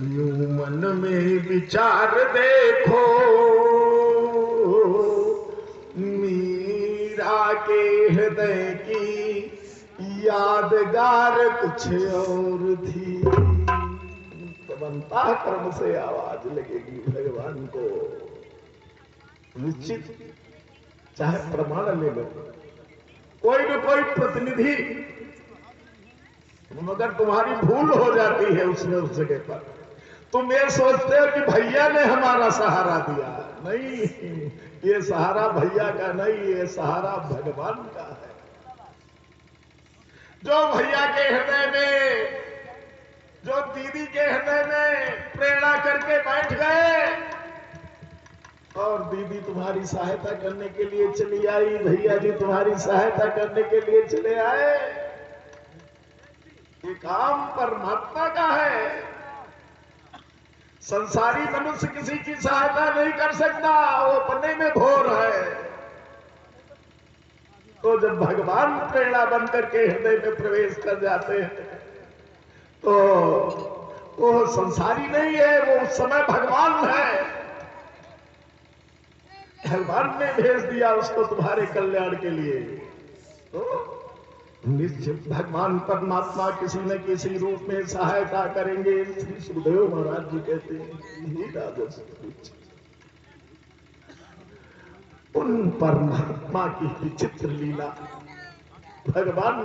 यूं मन में विचार देखो, मीरा के हृदय की यादगार कुछ और थी। तब अंतःकरण से आवाज लगेगी भगवान को, निश्चित चाहे प्रमाण ले लो, कोई न कोई प्रतिनिधि, मगर तुम्हारी भूल हो जाती है उसमें, उस जगह पर तुम ये सोचते हो कि भैया ने हमारा सहारा दिया। नहीं, ये सहारा भैया का नहीं, ये सहारा भगवान का है, जो भैया के हृदय में, जो दीदी के हृदय में प्रेरणा करके बैठ गए और दीदी तुम्हारी सहायता करने के लिए चली आई, भैया जी तुम्हारी सहायता करने के लिए चले आए। ये काम परमात्मा का है। संसारी मनुष्य किसी की सहायता नहीं कर सकता, वो अपने में भोर है। तो जब भगवान प्रेरणा बन करके हृदय में प्रवेश कर जाते हैं तो वो संसारी नहीं है, वो उस समय भगवान है। भगवान ने भेज दिया उसको तुम्हारे कल्याण के लिए। तो निश्चित भगवान परमात्मा किसी न किसी रूप में सहायता करेंगे। श्री सुखदेव महाराज जी कहते हैं, उन परमात्मा की विचित्र लीला। भगवान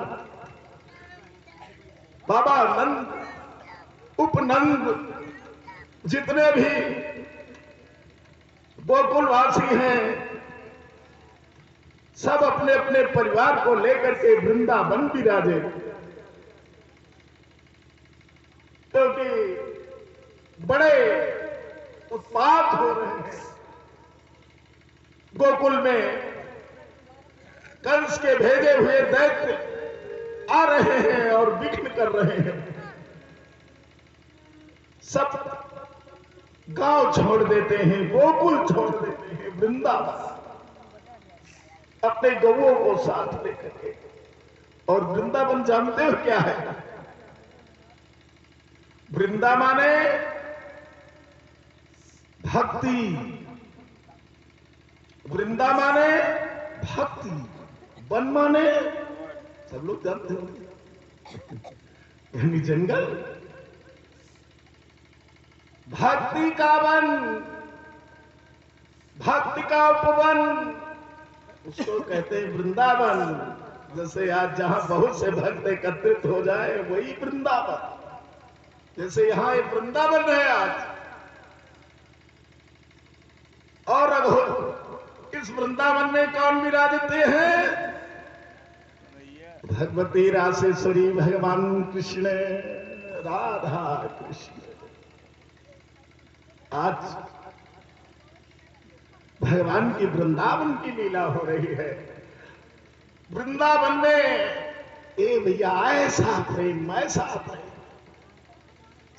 बाबा नंद, उपनंद, जितने भी गोकुलवासी हैं, सब अपने अपने परिवार को लेकर के वृंदावन विराजे, क्योंकि बड़े उत्पात हो रहे हैं गोकुल में। कंस के भेजे हुए दैत्य आ रहे हैं और विघ्न कर रहे हैं। सब गांव छोड़ देते हैं, गोकुल छोड़ देते हैं, वृंदावन अपने गौओं को साथ लेकर के। और वृंदावन जानते हो क्या है? वृंदा माने भक्ति, वृंदा माने भक्ति, वन माने सब लोग जानते हो, यानी जंगल। भक्ति का वन, भक्ति का उपवन, उसको कहते हैं वृंदावन। जैसे आज जहां बहुत से भक्त एकत्रित हो जाए वही वृंदावन। जैसे यहां एक वृंदावन है आज, और अब इस वृंदावन में कौन विराजते हैं? भगवती रासेश्वरी भगवान कृष्ण, राधा कृष्ण। आज भगवान की वृंदावन की लीला हो रही है। वृंदावन में ए भैया ऐसा प्रेम, ऐसा प्रेम,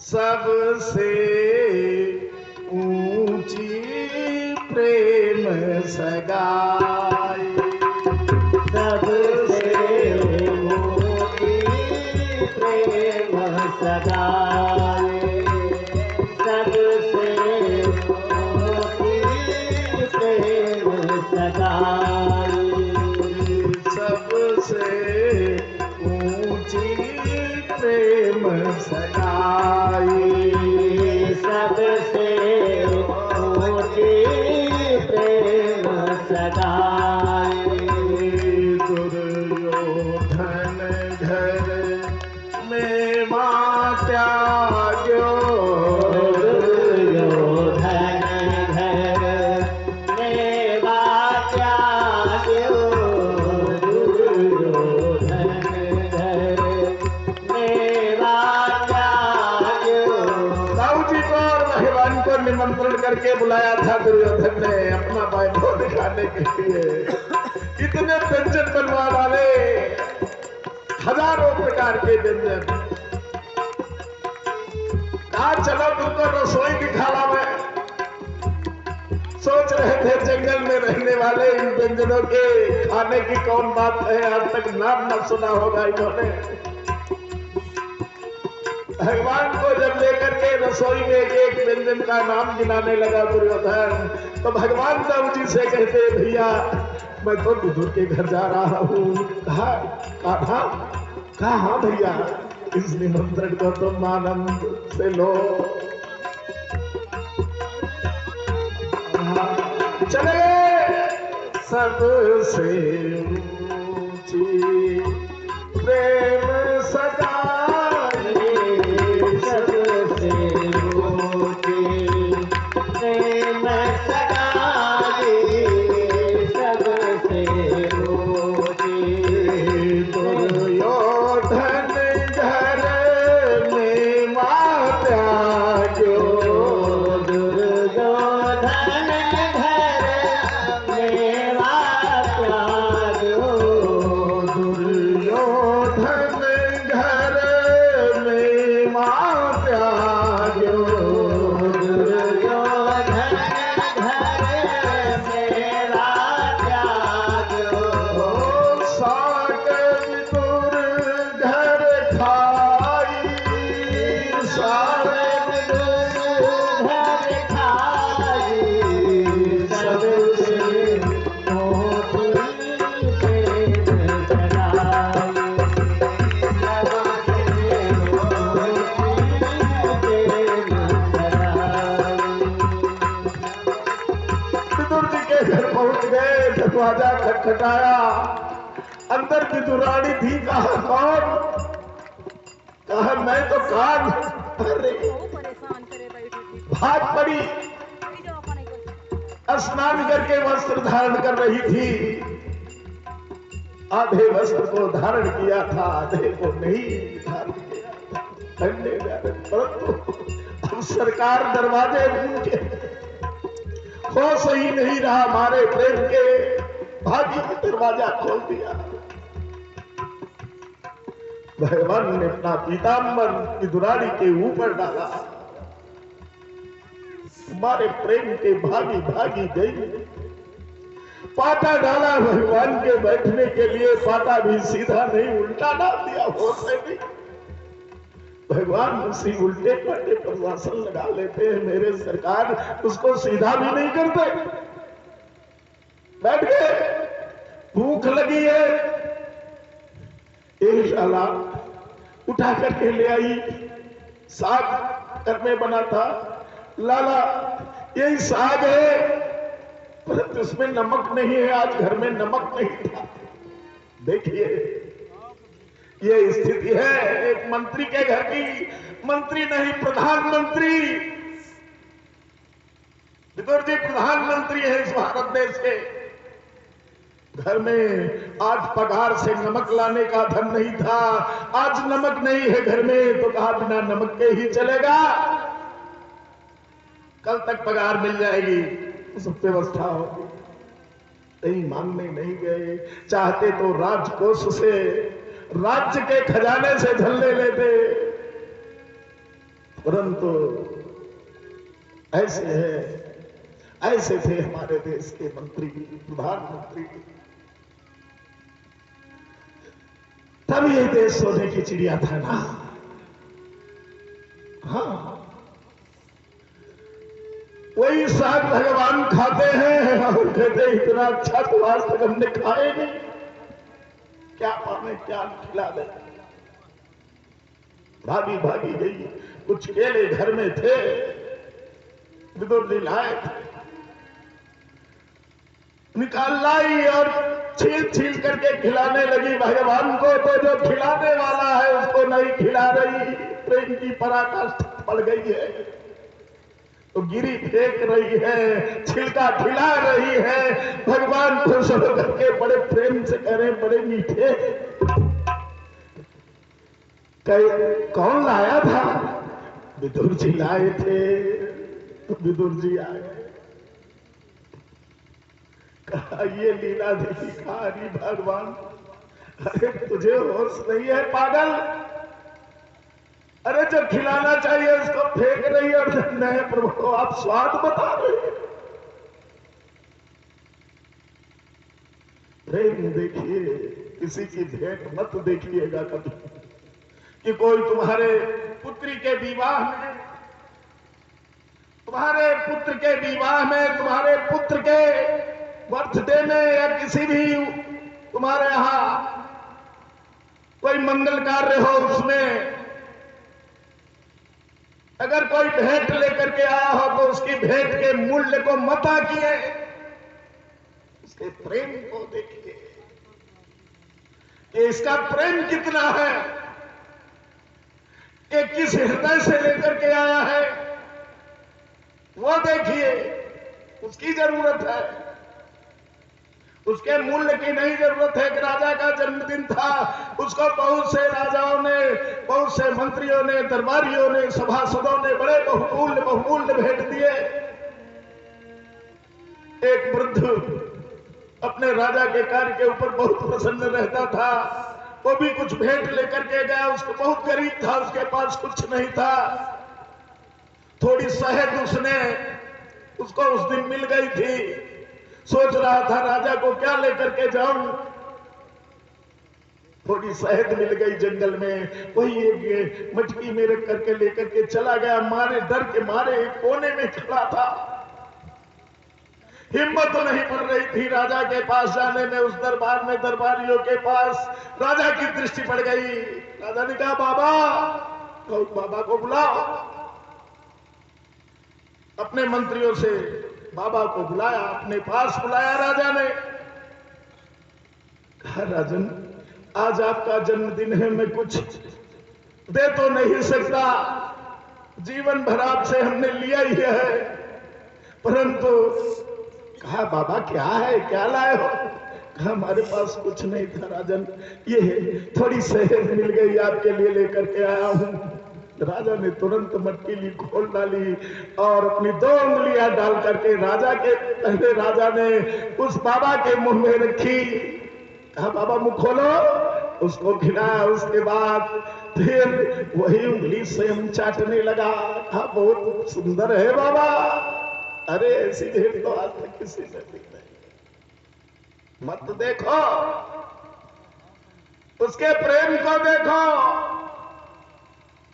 सबसे ऊंची प्रेम सगाई, सबसे ऊंची प्रेम सगाई, सबसे ऊंची प्रेम सगाई, सबसे ऊंची प्रेम सगाई, सबसे ऊंची प्रेम सगाई। दुर्योधन घर में मां त्याग्यो, दुर्योधन घर में मां त्याग्यो, दुर्योधन घर में मां त्याग्यो। दाऊ जी को और भगवान को निमंत्रण करके बुलाया था दुर्योधन ने अपना वैभव दिखाने के लिए। इतने व्यंजन बनवा डाले, हजारों प्रकार के व्यंजन। कहा चलो तुमको रसोई दिखाला। मैं सोच रहे थे जंगल में रहने वाले इन व्यंजनों के खाने की कौन बात है, आज तक नाम न सुना होगा इन्होंने। भगवान को जब लेकर के रसोई में एक एक व्यंजन का नाम गिनाने लगा दुर्योधन, तो भगवान राम जी से कहते भैया मैं तो विदुर के घर जा रहा हूँ। कहा भैया इस निमंत्रण को तुम आनंद से लो। चले सबसे ऊंची प्रेम सगाई, सबसे ऊंची प्रेम सगाई, सबसे ऊंची दुर्योधन घर में माता जो, दुर्योधन घर में माता जो, दुर्योधन घर में माता जो, दुर्योधन घर में राजा जो, सागर विदुर घर खाई, सागर विदुर घर खाई, सबसे मोटी प्रेम सगाई, विदुर जी के घर पहुंच गए, दरवाजा खटखटाया, अंदर विदुरानी थी। कहा कौन? कहा मैं तो कान। अरे भाग पड़ी, स्नान करके वस्त्र धारण कर रही थी। आधे वस्त्र को धारण किया था, आधे को नहीं धारण किया था, ठंडे परंतु अब सरकार दरवाजे के होश ही नहीं रहा, हमारे प्रेम के भागी ने दरवाजा खोल दिया। भगवान ने अपना पीताम्बर विदुरानी के ऊपर डाला, हमारे प्रेम के भागी भागी गई। पाटा डाला भगवान के बैठने के लिए, पाटा भी सीधा नहीं उल्टा डाल दिया, होश नहीं। भगवान उसी उल्टे पाटे पर आसन लगा लेते हैं, मेरे सरकार उसको सीधा भी नहीं करते। बैठ गए, भूख लगी है, एक शाला उठा करके ले आई, साग घर में बना था। लाला यही साग है, परंतु उसमें नमक नहीं है, आज घर में नमक नहीं था। देखिए ये स्थिति है एक मंत्री के घर की, मंत्री नहीं प्रधानमंत्री। विदुर जी प्रधानमंत्री है इस भारत देश के। घर में आज पगार से नमक लाने का धन नहीं था, आज नमक नहीं है घर में, तो कहा बिना नमक के ही चलेगा, कल तक पगार मिल जाएगी, सब व्यवस्था होगी। नहीं मांगने नहीं गए, चाहते तो राजकोष से, राज्य के खजाने से झल्ले लेते, परंतु ऐसे है, ऐसे थे हमारे देश के मंत्री, प्रधानमंत्री। तब ये देश सोने की चिड़िया था ना। हाँ, वही साग भगवान खाते हैं और कहते हैं इतना अच्छा तो आज तक हमने खाए नहीं, क्या पाने क्या खिला दे। भागी भागी गई, कुछ केले घर में थे, विदुर जी लाए थे, निकाल लाई और छील छील करके खिलाने लगी भगवान को। तो जो खिलाने वाला है उसको नहीं खिला रही, प्रेम की पराकाष्ठा बढ़ गई है, तो गिरी फेंक रही है, छिलका खिला रही है। भगवान खुश होकर के बड़े प्रेम से कह रहे, बड़े मीठे। कौन लाया था? विदुर जी लाए थे। तो विदुर जी आए, कहा ये लीला देखी, कहा अरे भगवान, अरे तुझे होश नहीं है पागल, अरे जो खिलाना चाहिए उसको फेंक रही है। और नहीं प्रभु आप स्वाद बता रहे हैं। प्रेम देखिए, किसी की भेंट मत देखिएगा कभी, कि कोई तुम्हारे पुत्री के विवाह में तुम्हारे पुत्र के विवाह में, तुम्हारे पुत्र के बर्थडे में या किसी भी तुम्हारे यहां कोई मंगल कार्य हो, उसमें अगर कोई भेंट लेकर के आया हो तो उसकी भेंट के मूल्य को मत आंकिए, उसके प्रेम को देखिए कि इसका प्रेम कितना है, ये किस हृदय से लेकर के आया है, वो देखिए। उसकी जरूरत है, उसके मूल्य की नहीं जरूरत है। कि राजा का जन्मदिन था, उसको बहुत से राजाओं ने, बहुत से मंत्रियों ने, दरबारियों ने, सभासदों ने बड़े बहुमूल्य बहुमूल्य भेंट दिए। एक वृद्ध अपने राजा के कार्य के ऊपर बहुत प्रसन्न रहता था, वो भी कुछ भेंट लेकर के गया। उसको बहुत गरीब था, उसके पास कुछ नहीं था। थोड़ी शहद उसको उस दिन मिल गई थी। सोच रहा था राजा को क्या लेकर के जाऊं। थोड़ी शहद मिल गई जंगल में, वही एक मटकी में रख करके लेकर के चला गया। मारे डर के मारे एक कोने में खड़ा था, हिम्मत नहीं पड़ रही थी राजा के पास जाने में। उस दरबार में दरबारियों के पास राजा की दृष्टि पड़ गई। राजा ने कहा बाबा को बुलाओ। अपने मंत्रियों से बाबा को बुलाया, अपने पास बुलाया राजा ने। कहा राजन, आज आपका जन्मदिन है, मैं कुछ दे तो नहीं सकता, जीवन भर आपसे हमने लिया ही है, परंतु। कहा बाबा क्या है, क्या लाए हो? कहा हमारे पास कुछ नहीं था राजन, ये थोड़ी शहद मिल गई, आपके लिए लेकर के आया हूं। राजा ने तुरंत मटकी खोल डाली और अपनी 2 उंगलियां डाल करके पहले राजा ने उस बाबा के मुंह में रखी। कहा बाबा मुंह खोलो, उसको खिलाया। उसके बाद फिर वही उंगली से हम चाटने लगा। कहा बहुत सुंदर है बाबा। अरे ऐसी भेंट तो आज तक किसी ने दी नहीं। मत देखो, उसके प्रेम को देखो।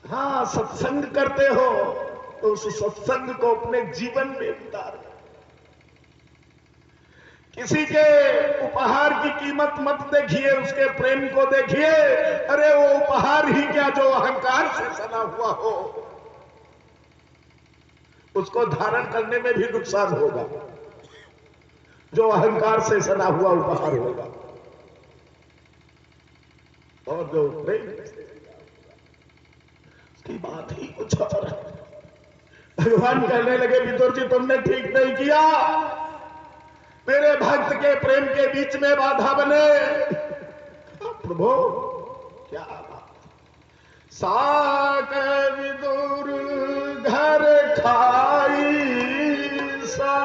हाँ, सत्संग करते हो तो उस सत्संग को अपने जीवन में उतारो। किसी के उपहार की कीमत मत देखिए, उसके प्रेम को देखिए। अरे वो उपहार ही क्या, जो अहंकार से सना हुआ हो, उसको धारण करने में भी नुकसान होगा। जो अहंकार से सना हुआ उपहार होगा, और जो प्रेम की बात ही कुछ और है। भगवान कहने लगे विदुर जी, तुमने ठीक नहीं किया, मेरे भक्त के प्रेम के बीच में बाधा बने। प्रभु क्या बात। साक विदुर घर खाई सा